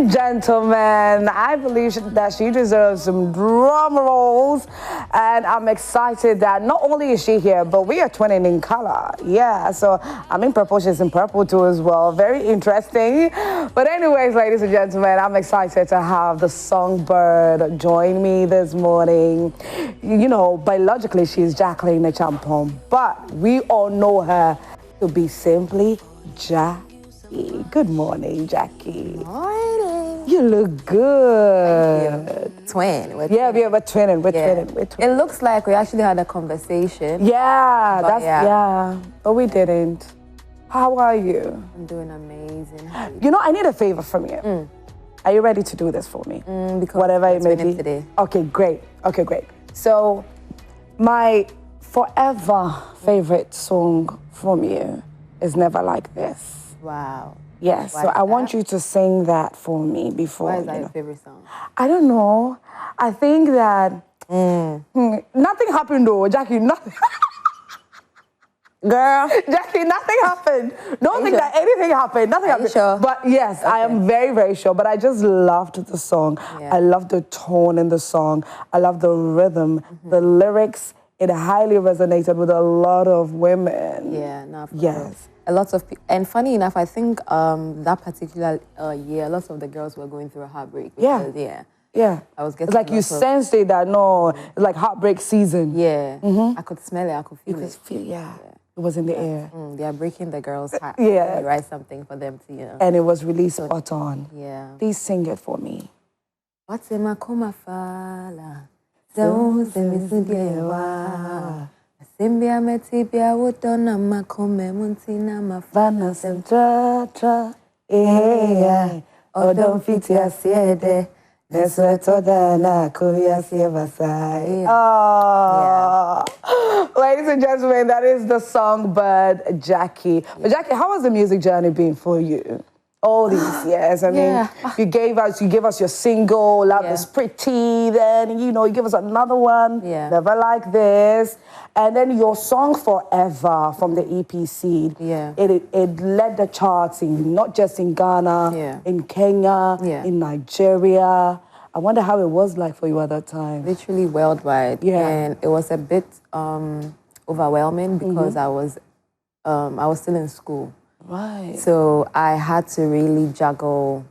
and gentlemen, I believe that she deserves some drum rolls, and I'm excited that not only is she here, but we are twinning in color. Yeah, so I'm in purple, she's in purple too as well. Very interesting. But anyways, ladies and gentlemen, I'm excited to have the songbird join me this morning. You know, biologically, she's Jacqueline the Champon, but we all know her to be simply Gyakie. Good morning, Gyakie. Good morning. You look good. Thank you. Twin. We're twinning. We're twinning. It looks like we actually had a conversation. Yeah, but we didn't. How are you? I'm doing amazing. You know, I need a favor from you. Are you ready to do this for me? Because whatever it may be. Today. Okay, great. So, my forever favorite song from you is Never Like This. Wow. Yes, so I want you to sing that for me before. Why is that your favorite song? I don't know. I think that nothing happened though, Gyakie. Nothing. Girl. Gyakie, nothing happened. Don't think that anything happened. Nothing happened. Sure? But yes, okay. I am very, very sure. But I just loved the song. Yeah. I loved the tone in the song. I loved the rhythm, the lyrics. It highly resonated with a lot of women. Yeah, no, of course. Yes. A lot of people, and funny enough, I think that particular year, lots of the girls were going through a heartbreak. Because, yeah. I was getting it's like you sensed it that it's like heartbreak season. Yeah. I could smell it. I could feel it. It was in the air. They are breaking the girls' heart. Yeah. You write something for them to, And it was really spot on. Yeah. Please sing it for me. What's in my coma fala? Simbia metibia wudona makome muntina mafana sentratra odon fiti asiede neswetoda na kuya sievasai. Ladies and gentlemen, that is the songbird Gyakie. But Gyakie, how has the music journey been for you? All these years. I mean, you gave us your single, Love is Pretty, then, you give us another one, Never Like This, and then your song Forever from the EP Seed. Yeah. It led the charts not just in Ghana, in Kenya, in Nigeria. I wonder how it was like for you at that time. Literally worldwide. Yeah. And it was a bit overwhelming because I was still in school. Right. So I had to really juggle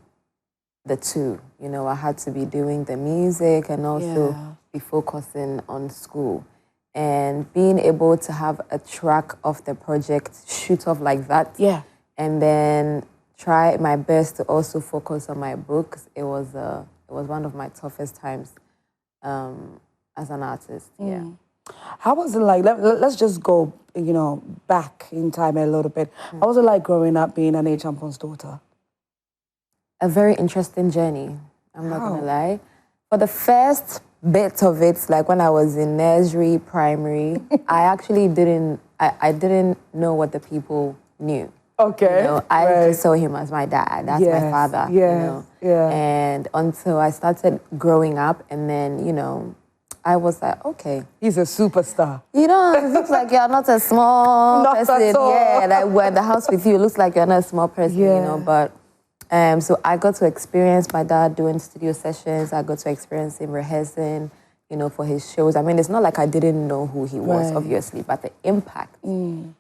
the two. I had to be doing the music and also be focusing on school. And being able to have a track of the project shoot off like that. Yeah. And then try my best to also focus on my books. It was one of my toughest times as an artist. Yeah. How was it like? Let's just go, back in time a little bit. How was it like growing up being an Champon's daughter? A very interesting journey. I'm not gonna lie. For the first bit of it, like when I was in nursery, primary, I actually didn't know what the people knew. Okay. I just saw him as my dad. That's my father. Yeah. And until I started growing up, and then I was like, okay. He's a superstar. It looks like you're not a small person. At all. Yeah, like we're in the house with you, it looks like you're not a small person, But so I got to experience my dad doing studio sessions. I got to experience him rehearsing, for his shows. I mean, it's not like I didn't know who he was, obviously, but the impact, and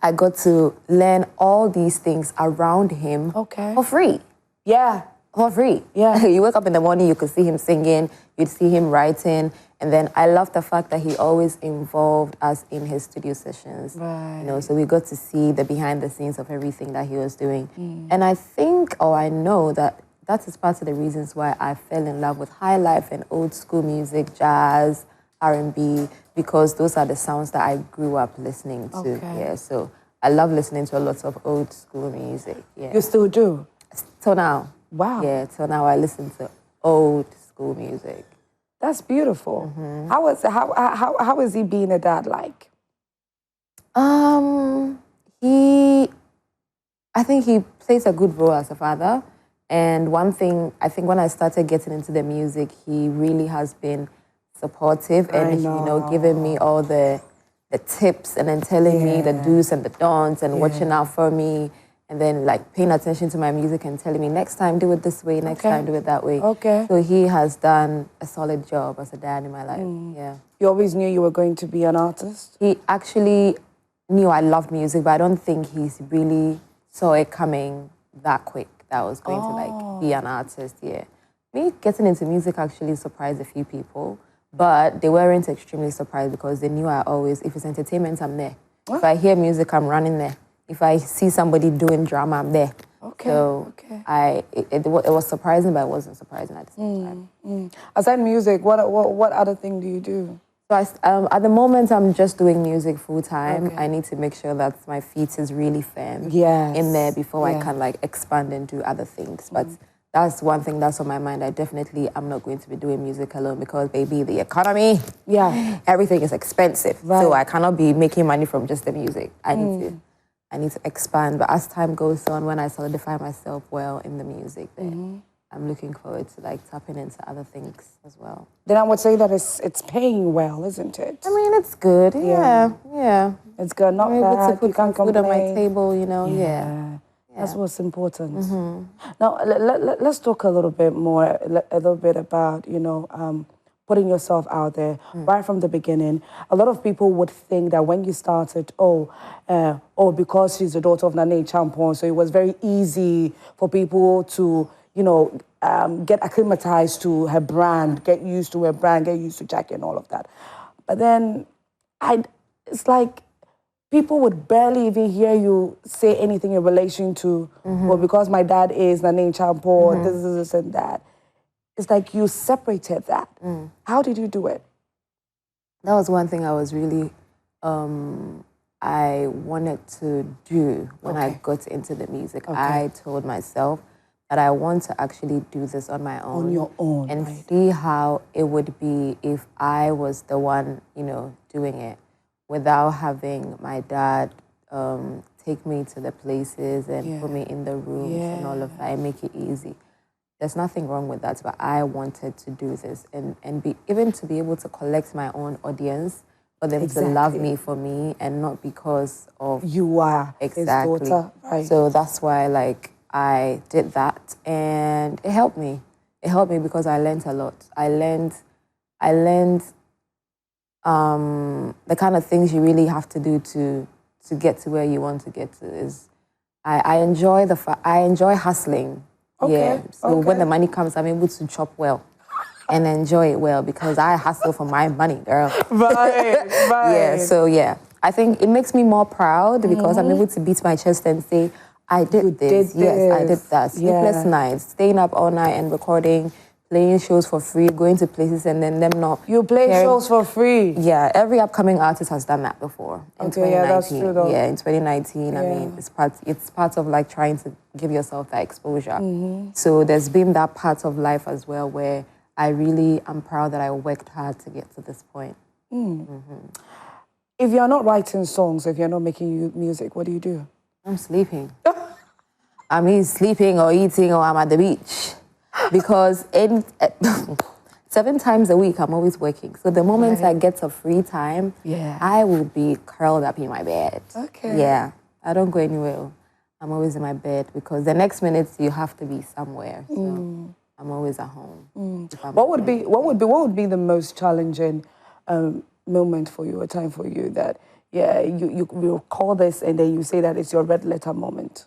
I got to learn all these things around him for free. Yeah. For free. Yeah. You wake up in the morning, you could see him singing, you'd see him writing, and then I love the fact that he always involved us in his studio sessions. Right. So we got to see the behind the scenes of everything that he was doing. And I think, or I know that is part of the reasons why I fell in love with high life and old school music, jazz, R&B, because those are the sounds that I grew up listening to. Okay. Yeah, so I love listening to a lot of old school music. Yeah. You still do? Till now. Wow. Yeah, till now I listen to old school music. That's beautiful. How is he being a dad like? I think he plays a good role as a father. And one thing, I think when I started getting into the music, he really has been supportive and giving me all the tips and then telling me the do's and the don'ts and watching out for me. and then like paying attention to my music and telling me next time do it this way, next time do it that way. Okay. So he has done a solid job as a dad in my life. Yeah. You always knew you were going to be an artist? He actually knew I loved music, but I don't think he's really saw it coming that quick that I was going to like be an artist. Yeah. Me getting into music actually surprised a few people, but they weren't extremely surprised because they knew I always, if it's entertainment, I'm there. If I hear music, I'm running there. If I see somebody doing drama, I'm there. Okay. So it was surprising, but it wasn't surprising at the same time. Aside music, what other thing do you do? So at the moment, I'm just doing music full time. Okay. I need to make sure that my feet is really firm in there before I can like expand and do other things. But that's one thing that's on my mind. I'm not going to be doing music alone because, baby, the economy, everything is expensive. Right. So I cannot be making money from just the music. I need to expand. But as time goes on, when I solidify myself well in the music, then I'm looking forward to like tapping into other things as well. Then I would say that it's paying well, isn't it? I mean, it's good. Yeah. It's good, not bad. To put you can't food complain. on my table, you know. Yeah. That's what's important. Now, let's talk a little bit about, you know, putting yourself out there right from the beginning. A lot of people would think that when you started, because she's the daughter of Nane Champon, so it was very easy for people to, you know, get acclimatized to her brand, get used to her brand, get used to Gyakie and all of that. But then, it's like people would barely even hear you say anything in relation to, well, because my dad is Nane Champon, this and that. It's like you separated that. How did you do it? That was one thing I was really, I wanted to do when I got into the music. I told myself that I want to actually do this on my own. On your own, and see how it would be if I was the one, you know, doing it without having my dad take me to the places and put me in the rooms and all of that and make it easy. There's nothing wrong with that, but I wanted to do this and even to be able to collect my own audience, for them to love me for me and not because of... You are his daughter, right? So that's why, like, I did that and it helped me. It helped me because I learned a lot. I learned the kind of things you really have to do to get to where you want to get to. Is I enjoy hustling. So when the money comes, I'm able to chop well and enjoy it well because I hustle for my money, girl. Right. So I think it makes me more proud because I'm able to beat my chest and say, I did this. Yes, I did that. Sleepless nights, staying up all night and recording, playing shows for free, going to places and then them not... You play shows for free? Yeah, every upcoming artist has done that before. In 2019. That's true though. Yeah, in 2019, I mean, it's part of like trying to give yourself that exposure. So there's been that part of life as well where I really am proud that I worked hard to get to this point. If you're not writing songs, if you're not making music, what do you do? I'm sleeping. I mean, sleeping or eating or I'm at the beach. Because 7 times a week, I'm always working. So the moment I get some free time, I will be curled up in my bed. Yeah, I don't go anywhere. I'm always in my bed because the next minute you have to be somewhere. So I'm always at home. What would be the most challenging moment for you, a time for you that you recall this and then you say that it's your red letter moment?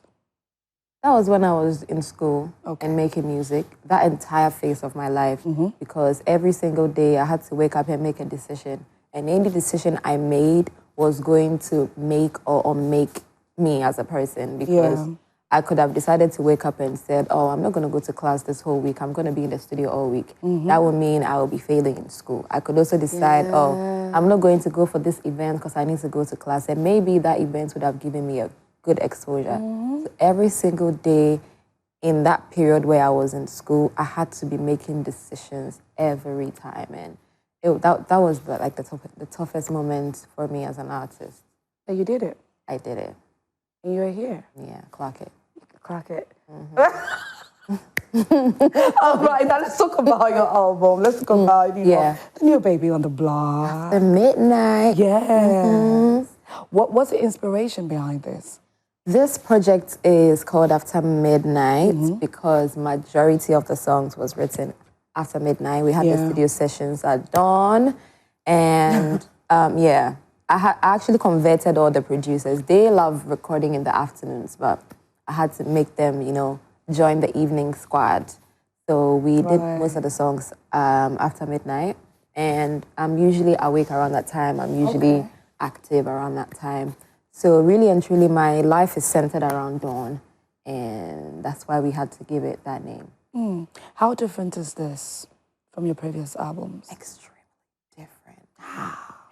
That was when I was in school and making music, that entire phase of my life, because every single day I had to wake up and make a decision. And any decision I made was going to make or make me as a person, because I could have decided to wake up and said, oh, I'm not going to go to class this whole week. I'm going to be in the studio all week. That would mean I will be failing in school. I could also decide, oh, I'm not going to go for this event because I need to go to class. And maybe that event would have given me a good exposure. So every single day in that period where I was in school, I had to be making decisions every time. And that was the toughest moment for me as an artist. And you did it. I did it. And you're here. Yeah, clock it. Clock it. All right, now let's talk about your album. Let's talk about the new baby on the block. The Midnight. Yeah. What's the inspiration behind this? This project is called After Midnight because majority of the songs was written after midnight. We had the studio sessions at dawn, and I actually converted all the producers. They love recording in the afternoons, but I had to make them, join the evening squad. So we did most of the songs after midnight, and I'm usually awake around that time. I'm usually active around that time. So really and truly, my life is centered around dawn, and that's why we had to give it that name. How different is this from your previous albums? Extremely different.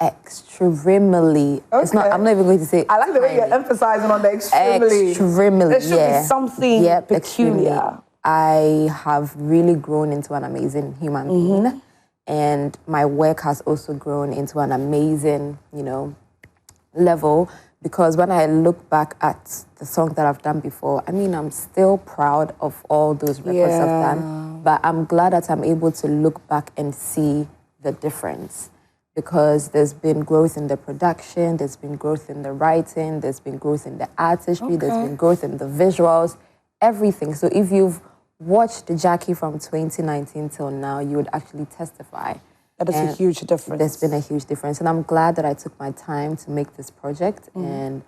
Extremely. Okay. It's not. I'm not even going to say. I like the way you're emphasizing on the extremely. Extremely. There should be something peculiar. Extremely. I have really grown into an amazing human being, and my work has also grown into an amazing, level. Because when I look back at the songs that I've done before, I mean, I'm still proud of all those records I've done. But I'm glad that I'm able to look back and see the difference. Because there's been growth in the production, there's been growth in the writing, there's been growth in the artistry, there's been growth in the visuals, everything. So if you've watched the Gyakie from 2019 till now, you would actually testify. That is a huge difference. There's been a huge difference. And I'm glad that I took my time to make this project. And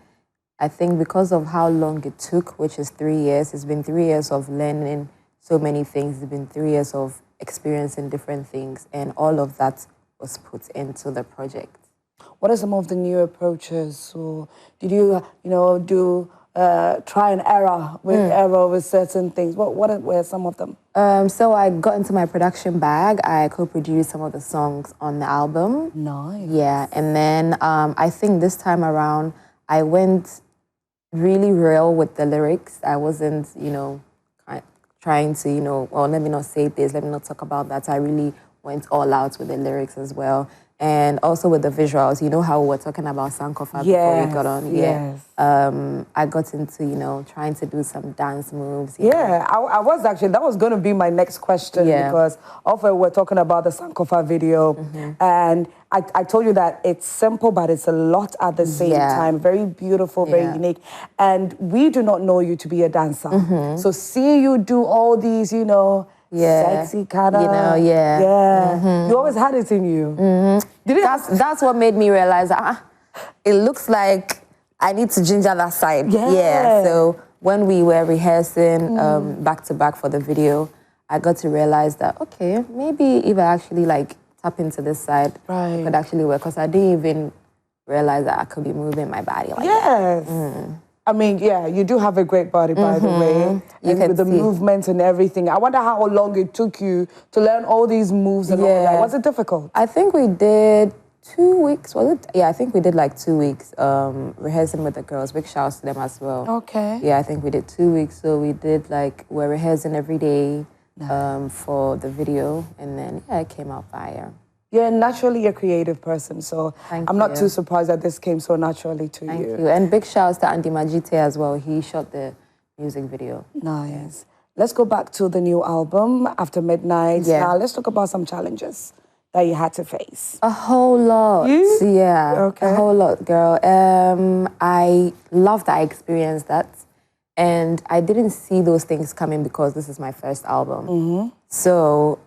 I think because of how long it took, which is 3 years, it's been 3 years of learning so many things. It's been 3 years of experiencing different things. And all of that was put into the project. What are some of the new approaches? So did you, do try and error with certain things? What were some of them? So I got into my production bag. I co-produced some of the songs on the album. Nice. Yeah, and then I think this time around, I went really real with the lyrics. I wasn't, trying to, well, let me not say this, let me not talk about that. I really went all out with the lyrics as well. And also with the visuals, you know how we were talking about Sankofa before we got on? Yes. I got into, trying to do some dance moves. I was actually, that was going to be my next question because often we're talking about the Sankofa video and I told you that it's simple, but it's a lot at the same time. Very beautiful, very unique. And we do not know you to be a dancer. So seeing you do all these, sexy kind of, you always had it in you. That's what made me realize it looks like I need to ginger that side. So when we were rehearsing back to back for the video, I got to realize that okay, maybe if I actually tap into this side, it could actually work. Because I didn't even realize that I could be moving my body like that. I mean, you do have a great body, by the way. And with the movements and everything. I wonder how long it took you to learn all these moves and all that. Was it difficult? I think we did 2 weeks, was it? Yeah, I think we did 2 weeks rehearsing with the girls. Big shouts to them as well. Okay. Yeah, I think we did 2 weeks. So we did we're rehearsing every day for the video. And then, it came out fire. You're naturally a creative person, so I'm not too surprised that this came so naturally to you. Thank you. And big shouts to Andy Majite as well. He shot the music video. Nice. Let's go back to the new album, After Midnight. Now, let's talk about some challenges that you had to face. A whole lot. Yeah, a whole lot, girl. I love that I experienced that. And I didn't see those things coming because this is my first album. So,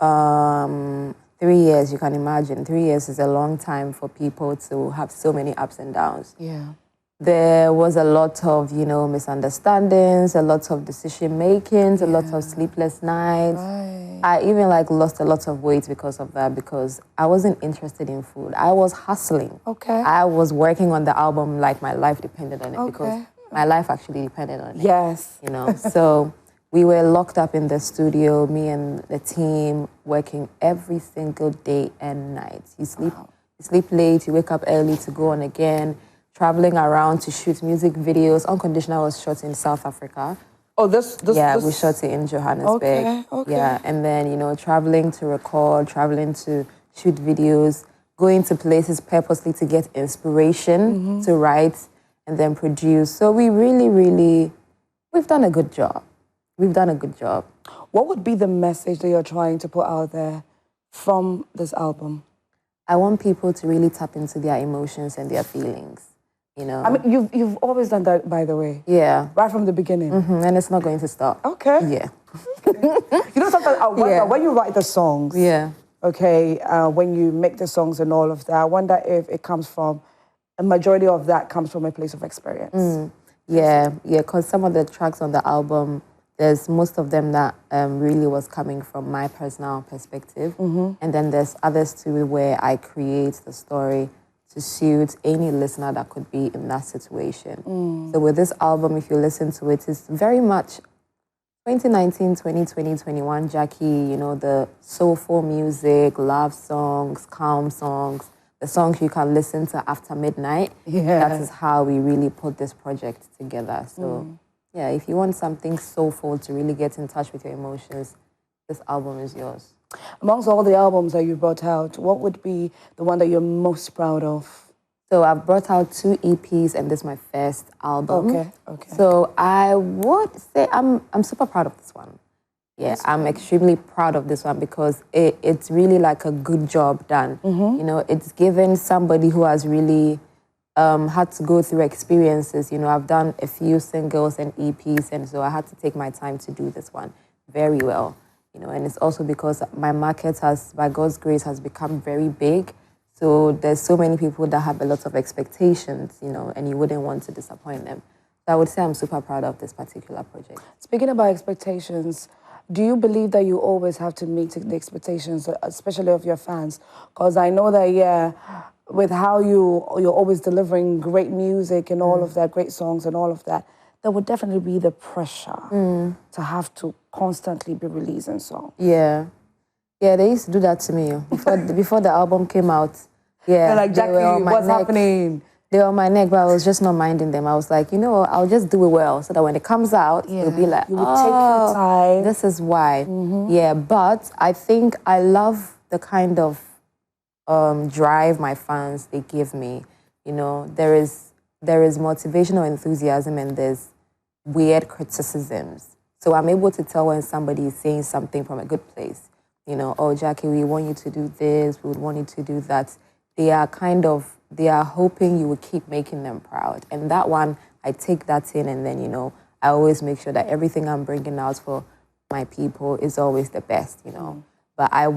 3 years, you can imagine. 3 years is a long time for people to have so many ups and downs. There was a lot of, misunderstandings, a lot of decision makings, a lot of sleepless nights. I even lost a lot of weight because of that, because I wasn't interested in food. I was hustling. I was working on the album like my life depended on it because my life actually depended on it. So we were locked up in the studio, me and the team, working every single day and night. You sleep late, you wake up early to go on again, traveling around to shoot music videos. Unconditional was shot in South Africa. Oh, this? We shot it in Johannesburg. Yeah, and then, traveling to record, traveling to shoot videos, going to places purposely to get inspiration to write and then produce. So we really, we've done a good job. We've done a good job. What would be the message that you're trying to put out there from this album? I want people to really tap into their emotions and their feelings. you know. I mean, you've always done that, by the way. Yeah. Right from the beginning. And it's not going to stop. Okay. Yeah. You know, sometimes I wonder, when you write the songs, okay, when you make the songs and all of that, I wonder if it comes from, a majority of that comes from a place of experience. Yeah, because some of the tracks on the album, there's most of them that really was coming from my personal perspective. And then there's others too where I create the story to suit any listener that could be in that situation. So with this album, if you listen to it, it's very much 2019, 2020, 21 Gyakie, you know, the soulful music, love songs, calm songs, the songs you can listen to after midnight. That is how we really put this project together. So yeah, if you want something soulful to really get in touch with your emotions, this album is yours. Amongst all the albums that you brought out, what would be the one that you're most proud of? So I've brought out 2 EPs and this is my first album. Okay. So I would say I'm super proud of this one. Yeah, I'm extremely proud of this one because it's really like a good job done. You know, it's given somebody who has really had to go through experiences. You know, I've done a few singles and EPs, and so I had to take my time to do this one very well. You know, and it's also because my market has, by God's grace, has become very big. So there's so many people that have a lot of expectations, you know, and you wouldn't want to disappoint them. So I would say I'm super proud of this particular project. Speaking about expectations, do you believe that you always have to meet the expectations, especially of your fans? Because I know that, with how you're always delivering great music and all of that, great songs and all of that, there would definitely be the pressure to have to constantly be releasing songs. Yeah, they used to do that to me before the album came out. Yeah, they're like, Gyakie, what's happening? They were on my neck, but I was just not minding them. I was like, you know, I'll just do it well so that when it comes out, it'll be like, you would take your time. This is why. Yeah, but I think I love the kind of drive my fans, they give me. You know, there is motivational enthusiasm and there's weird criticisms. So I'm able to tell when somebody is saying something from a good place. You know, oh, Gyakie, we want you to do this, we would want you to do that. They are hoping you will keep making them proud. And that one, I take that in and then, you know, I always make sure that everything I'm bringing out for my people is always the best, you know. But I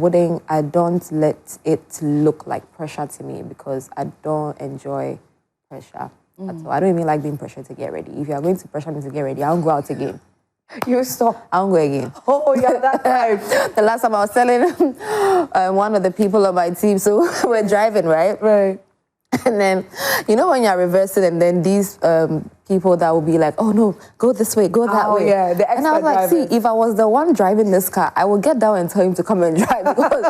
don't let it look like pressure to me because I don't enjoy pressure at all. I don't even like being pressured to get ready. If you are going to pressure me to get ready, I won't go out again. You stop. I won't go again. Oh, yeah, that time. The last time I was telling one of the people on my team, so we're driving, right? Right. And then, you know when you're reversing and then these people that will be like, oh no, go this way, go that way. Yeah, the expert and I was like, drivers. see, if I was the one driving this car, I would get down and tell him to come and drive because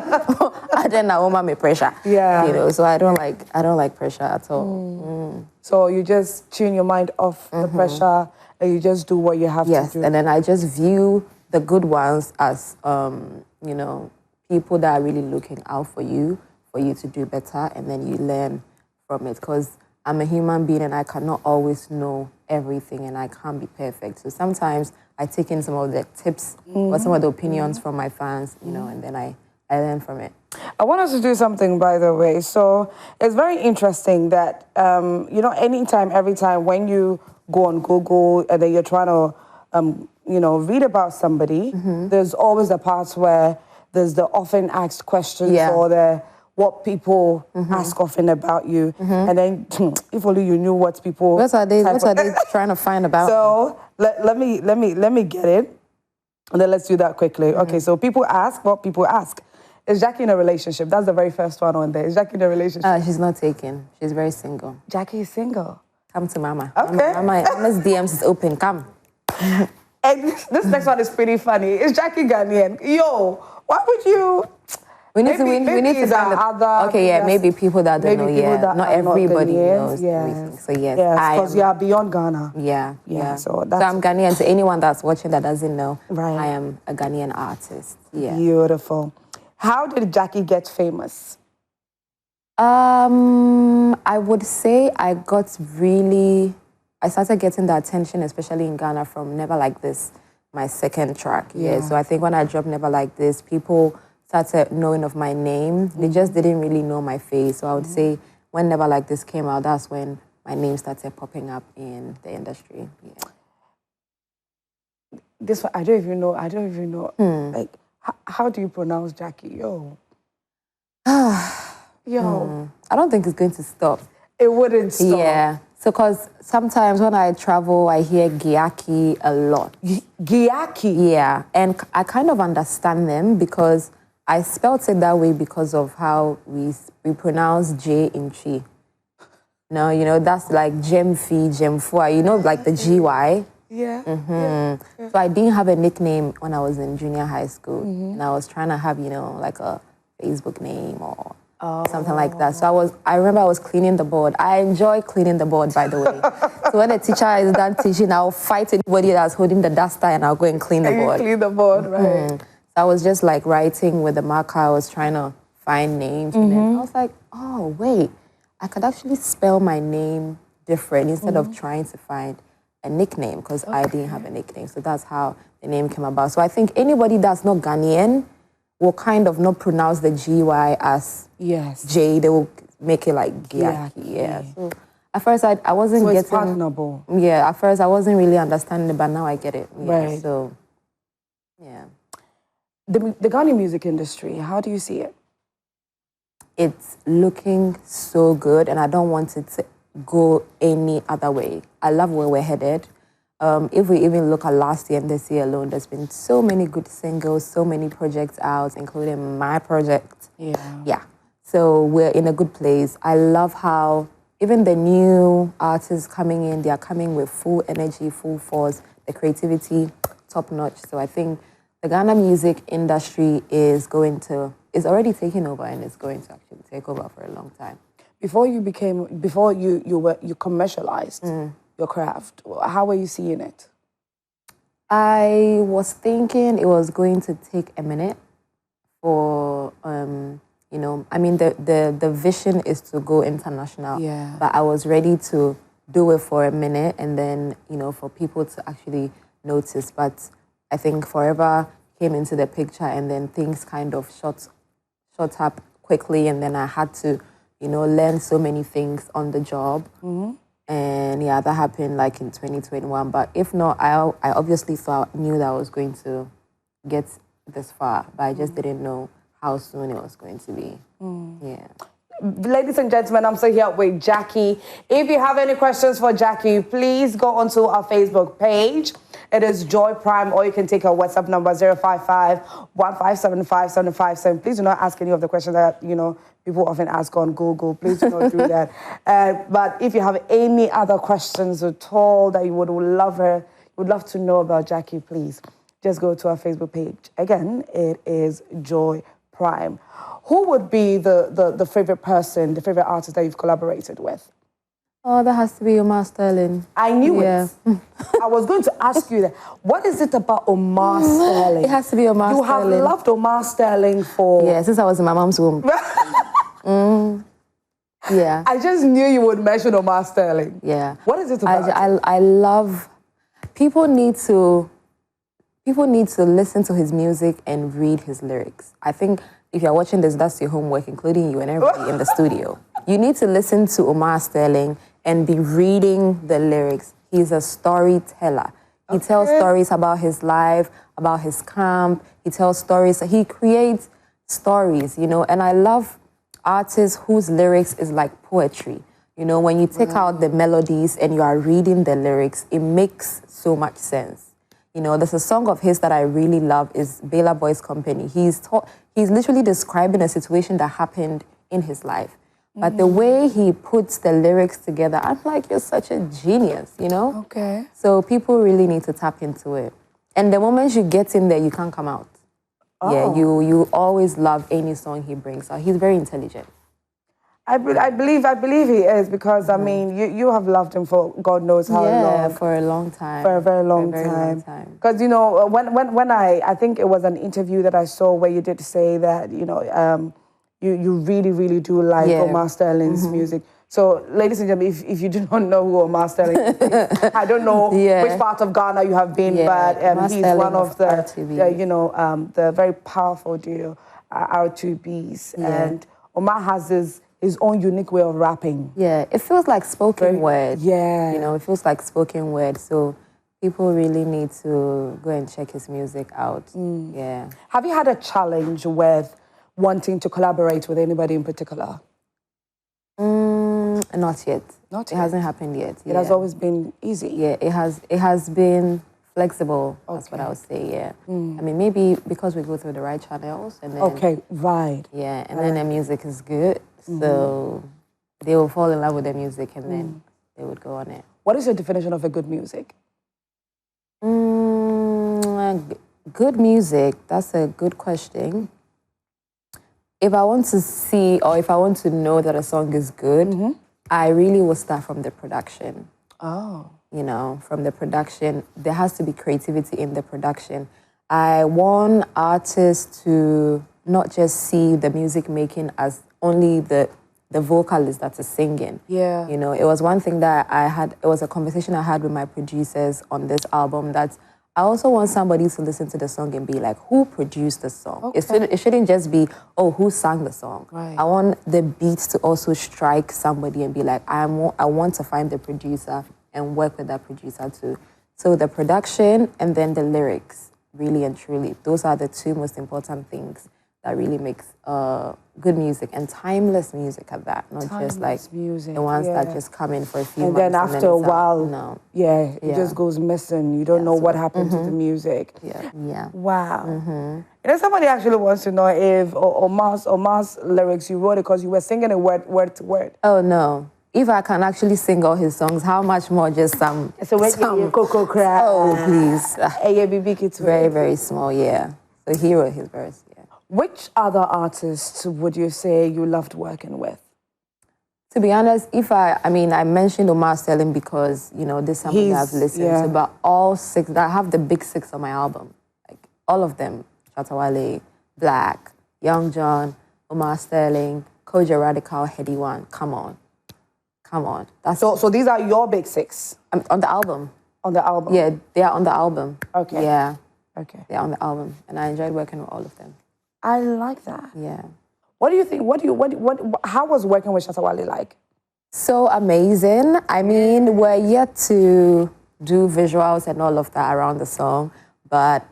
I then I won't make pressure. Yeah. You know, so I don't like pressure at all. So you just tune your mind off the pressure and you just do what you have to do. Yes, and then I just view the good ones as, you know, people that are really looking out for you to do better, and then you learn from it. Because I'm a human being and I cannot always know everything and I can't be perfect. So sometimes I take in some of the tips or some of the opinions from my fans, you know, and then I learn from it. I want us to do something, by the way. So it's very interesting that, you know, every time when you go on Google and then you're trying to, you know, read about somebody, there's always a part where there's the often asked questions or the what people ask often about you. And then if only you knew what people... What are they trying to find about So let me get it. And then let's do that quickly. Okay, so people ask what people ask. Is Gyakie in a relationship? That's the very first one on there. Is Gyakie in a relationship? She's not taken. She's very single. Gyakie is single. Come to Mama. Okay. Mama's DMs is open. Come. And this next one is pretty funny. Is Gyakie Ghanaian? Yo, why would you... We need to find the... Okay, yeah, maybe people that don't know, Not everybody knows everything. So yes, because you are beyond Ghana. Yeah. So I'm Ghanaian. So anyone that's watching that doesn't know, I am a Ghanaian artist. Yeah. Beautiful. How did Gyakie get famous? I would say I started getting the attention, especially in Ghana, from Never Like This, my second track. Yeah. So I think when I dropped Never Like This, people started knowing of my name. They just didn't really know my face. So I would say when Never Like This came out, that's when my name started popping up in the industry. Yeah. This one, I don't even know. Like, how do you pronounce Gyakie? Yo. Yo. I don't think it's going to stop. It wouldn't stop. Yeah. So, because sometimes when I travel, I hear Gyakie a lot. Gyakie? Yeah. And I kind of understand them because I spelt it that way because of how we pronounce J in Chi. No, you know, that's like Gemfi, Gemfua, you know, like the GY. Yeah. So I didn't have a nickname when I was in junior high school. And I was trying to have, you know, like a Facebook name or something like that. So I remember I was cleaning the board. I enjoy cleaning the board, by the way. So when the teacher is done teaching, I'll fight anybody that's holding the duster and I'll go and clean the board. You clean the board, right. So I was just like writing with the marker. I was trying to find names. And then I was like, oh, wait, I could actually spell my name different instead of trying to find a nickname because I didn't have a nickname. So that's how the name came about. So I think anybody that's not Ghanaian will kind of not pronounce the GY as J. They will make it like Gyakie. Yeah. So at first I wasn't getting... it's pardonable. Yeah, at first I wasn't really understanding it, but now I get it. Yeah, right. So, yeah. The Ghanaian music industry, how do you see it? It's looking so good, and I don't want it to go any other way. I love where we're headed. If we even look at last year and this year alone, there's been so many good singles, so many projects out, including my project. Yeah. So we're in a good place. I love how even the new artists coming in, they are coming with full energy, full force, the creativity, top notch. So I think the Ghana music industry is already taking over and it's going to actually take over for a long time. Before you commercialized your craft, how were you seeing it? I was thinking it was going to take a minute for, you know, I mean, the vision is to go international. Yeah. But I was ready to do it for a minute and then, you know, for people to actually notice. But I think Forever came into the picture and then things kind of shot up quickly and then I had to, you know, learn so many things on the job. And yeah, that happened like in 2021. But if not, I obviously knew that I was going to get this far, but I just didn't know how soon it was going to be. Yeah. Ladies and gentlemen, I'm still here with Gyakie. If you have any questions for Gyakie, please go onto our Facebook page. It is Joy Prime, or you can take our WhatsApp number 055-1575-757. Please do not ask any of the questions that, you know, people often ask on Google. Please do not do that. But if you have any other questions at all that you would love to know about Gyakie, please just go to our Facebook page. Again, it is Joy Prime. Who would be the favorite person, the favorite artist that you've collaborated with? Oh, that has to be Omar Sterling. I knew it. I was going to ask you that. What is it about Omar Sterling? It has to be Omar Sterling. You have loved Omar Sterling for... Yeah, since I was in my mom's womb. Yeah. I just knew you would mention Omar Sterling. Yeah. What is it about? I love... People need to listen to his music and read his lyrics. I think if you're watching this, that's your homework, including you and everybody in the studio. You need to listen to Omar Sterling and be reading the lyrics. He's a storyteller. He tells stories about his life, about his camp. He tells stories. He creates stories, you know, and I love artists whose lyrics is like poetry. You know, when you take out the melodies and you are reading the lyrics, it makes so much sense. You know, there's a song of his that I really love is Bela Boy's Company. He's literally describing a situation that happened in his life. But the way he puts the lyrics together, I'm like, you're such a genius, you know? Okay. So people really need to tap into it. And the moment you get in there, you can't come out. Oh. Yeah, you always love any song he brings. So he's very intelligent. I believe he is because, I mean, you have loved him for God knows how long. Yeah, for a long time. For a very long time. Because, you know, when I think it was an interview that I saw where you did say that, you know, you really, really do like Omar Sterling's music. So, ladies and gentlemen, if you do not know who Omar Sterling is, I don't know which part of Ghana you have been, but he's one of the you know, the very powerful duo, R2Bs. And Omar has this his own unique way of rapping. Yeah, it feels like spoken word. Yeah. You know, it feels like spoken word. So people really need to go and check his music out. Yeah. Have you had a challenge with wanting to collaborate with anybody in particular? Not yet. Not yet. It hasn't happened yet. It has always been easy. Yeah, it has been flexible. That's what I would say. Yeah. I mean, maybe because we go through the right channels, and then Yeah, and then the music is good, so they will fall in love with the music, and then they would go on it. What is your definition of a good music? Good music. That's a good question. If I want to see or if I want to know that a song is good, I really will start from the production. Oh. You know, from the production. There has to be creativity in the production. I want artists to not just see the music making as only the vocalist that is singing. Yeah. You know, it was one thing that it was a conversation I had with my producers on this album that I also want somebody to listen to the song and be like, who produced the song? Okay. It shouldn't just be, oh, who sang the song? Right. I want the beat to also strike somebody and be like, I want to find the producer and work with that producer too. So the production and then the lyrics, really and truly, those are the two most important things that really makes good music and timeless music at that, not just like music, the ones that just come in for a few and months. Then after a while, it Yeah. just goes missing. You don't know what happened to the music. Yeah. Wow. You know, somebody actually wants to know if Omar's lyrics, you wrote it because you were singing it word to word. Oh, no. If I can actually sing all his songs, how much more just some... So when Coco cry. Oh, please. Very, very small, yeah. So he wrote his verse, yeah. Which other artists would you say you loved working with? To be honest, I mentioned Omar Sterling because, you know, this is something I've listened to, but all six, I have the big six on my album. Like, all of them. Shatta Wale, Black, Young John, Omar Sterling, Koja Radical, Heady One. Come on. So these are your big six? On the album. On the album? Yeah, they are on the album. Okay. Yeah. Okay. They're on the album, and I enjoyed working with all of them. I like that. Yeah. What do you think? How was working with Shatta Wale like? So amazing. I mean, we're yet to do visuals and all of that around the song, but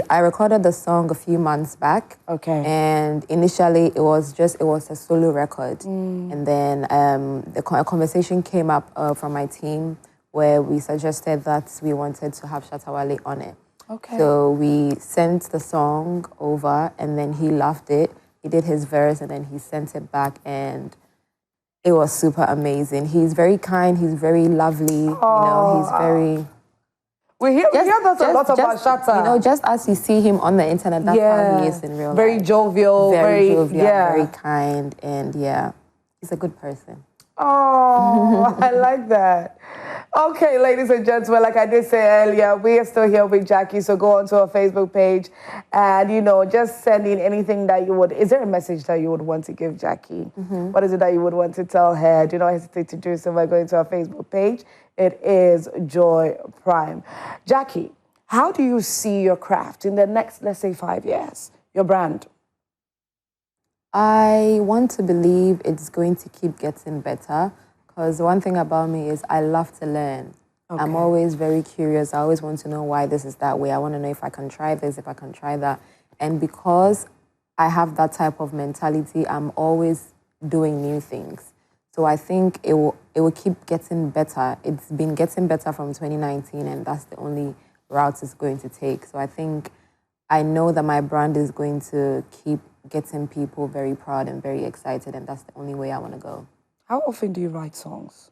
I recorded the song a few months back. Okay. And initially it was a solo record. And then a conversation came up from my team where we suggested that we wanted to have Shatta Wale on it. Okay. So we sent the song over and then he loved it. He did his verse and then he sent it back and it was super amazing. He's very kind, he's very lovely, you know, he's very... We hear that a lot about Shatta. You know, just as you see him on the internet, that's how he is in real life. Very jovial. Very jovial, very kind, and he's a good person. Oh, I like that. Okay, ladies and gentlemen, like I did say earlier, we are still here with Gyakie, so go onto our Facebook page and, you know, just send in anything that you would... Is there a message that you would want to give Gyakie? What is it that you would want to tell her? Do not hesitate to do so by going to our Facebook page. It is Joy Prime. Gyakie, how do you see your craft in the next, let's say, 5 years? Your brand? I want to believe it's going to keep getting better. Because one thing about me is I love to learn. Okay. I'm always very curious. I always want to know why this is that way. I want to know if I can try this, if I can try that. And because I have that type of mentality, I'm always doing new things. So I think it will keep getting better. It's been getting better from 2019, and that's the only route it's going to take. So I know that my brand is going to keep getting people very proud and very excited, and that's the only way I want to go. How often do you write songs?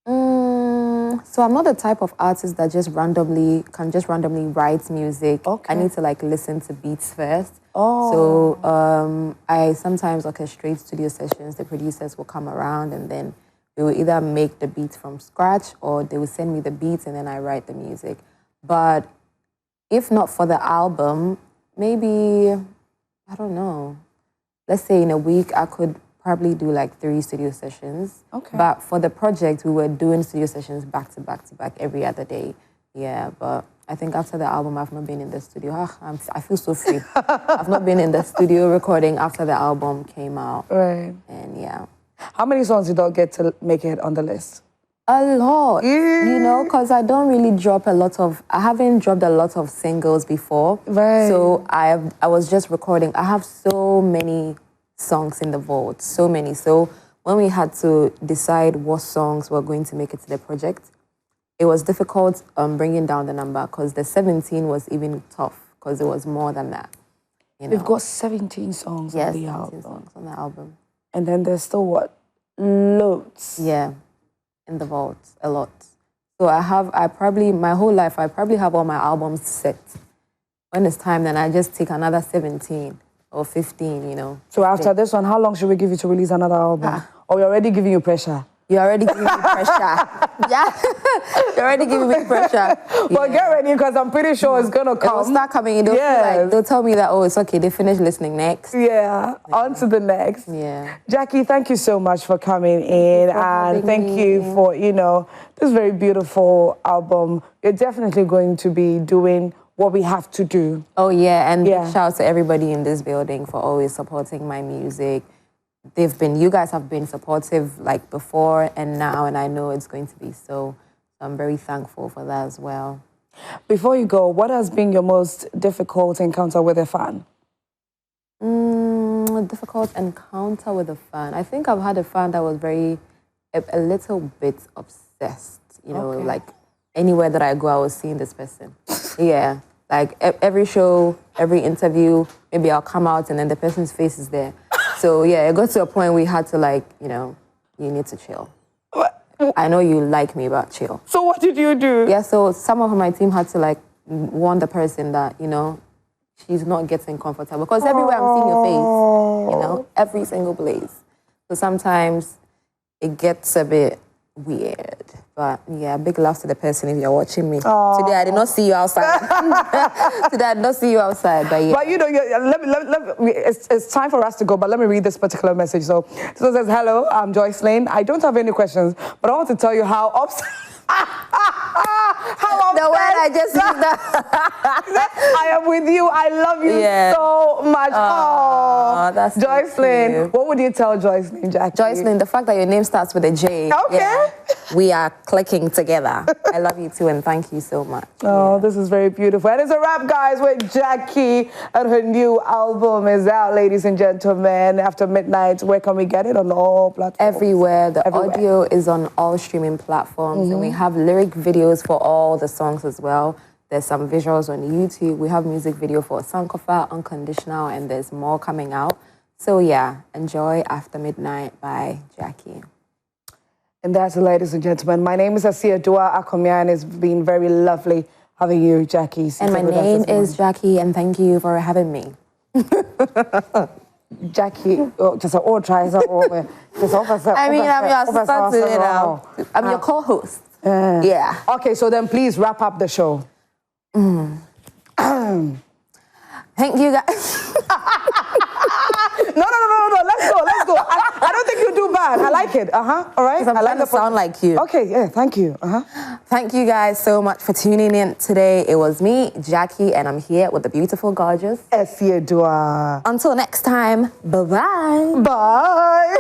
So I'm not the type of artist that can just randomly write music. Okay. I need to listen to beats first. Oh. So I sometimes orchestrate studio sessions. The producers will come around and then we will either make the beats from scratch or they will send me the beats and then I write the music. But if not for the album, maybe, I don't know, let's say in a week I could probably do 3 studio sessions. Okay. But for the project, we were doing studio sessions back to back to back every other day. Yeah, but I think after the album, I've not been in the studio. I feel so free. I've not been in the studio recording after the album came out. Right. And yeah. How many songs did you get to make it on the list? A lot, you know, because I haven't dropped a lot of singles before. Right. So I was just recording. I have so many songs in the vault, so many. So when we had to decide what songs were going to make it to the project, it was difficult bringing down the number because the 17 was even tough because it was more than that. You know? We've got 17 songs on the album. 17 songs on the album. And then there's still what? Loads. Yeah. In the vault, a lot. So my whole life, I probably have all my albums set. When it's time, then I just take another 17 or 15, you know. So after this one, how long should we give you to release another album? Or we're already giving you pressure? You're already giving me pressure. Yeah. You're already giving me pressure. Well, get ready, because I'm pretty sure it's going to come. It will start coming. They'll tell me that, oh, it's okay, they finished listening next. Yeah, on to the next. Yeah. Gyakie, thank you so much for coming in. Thank you for, this very beautiful album. You're definitely going to be doing what we have to do. Oh, yeah. And big shout out to everybody in this building for always supporting my music. You guys have been supportive like before and now, and I know it's going to be so. I'm very thankful for that as well. Before you go, what has been your most difficult encounter with a fan? Difficult encounter with a fan. I think I've had a fan that was a little bit obsessed. You know, like anywhere that I go, I was seeing this person. Yeah, like every show, every interview, maybe I'll come out and then the person's face is there. So yeah, it got to a point we had to you need to chill. What? I know you like me, but chill. So what did you do? Yeah, so some of my team had to warn the person that, she's not getting comfortable. Because everywhere I'm seeing your face, every single place. So sometimes it gets a bit weird. But yeah, big love to the person if you're watching me. Aww. Today I did not see you outside. Today I did not see you outside, but yeah. But it's time for us to go, but let me read this particular message. So it says, hello, I'm Joyce Lane. I don't have any questions, but I want to tell you how upset... The word I just used that. I am with you. I love you so much. Oh, that's Joyce Lane. What would you tell Joyce Lane, Gyakie? Joyce Lane, the fact that your name starts with a J. Okay. Yeah, we are clicking together. I love you too, and thank you so much. Oh, this is very beautiful. And it's a wrap, guys, with Gyakie, and her new album is out, ladies and gentlemen. After midnight, where can we get it? On all platforms? Everywhere. The audio is on all streaming platforms, and we have lyric videos for all the songs as well. There's some visuals on YouTube. We have music video for Sankofa, Unconditional, and there's more coming out. So yeah, enjoy After Midnight by Gyakie. And that's it, ladies and gentlemen. My name is Asieduwaa Akumia, and it's been very lovely having you, Gyakie. And my name is Gyakie, and thank you for having me. Gyakie, just all try some over. I mean, I'm your assistant today now. I'm your co-host. Yeah. Okay, so then please wrap up the show. Thank you guys. No. Let's go. I don't think you do bad. I like it. All right. I like to sound like you. Okay, yeah, thank you. Thank you guys so much for tuning in today. It was me, Gyakie, and I'm here with the beautiful, gorgeous Asieduwaa. Until next time, bye-bye. Bye.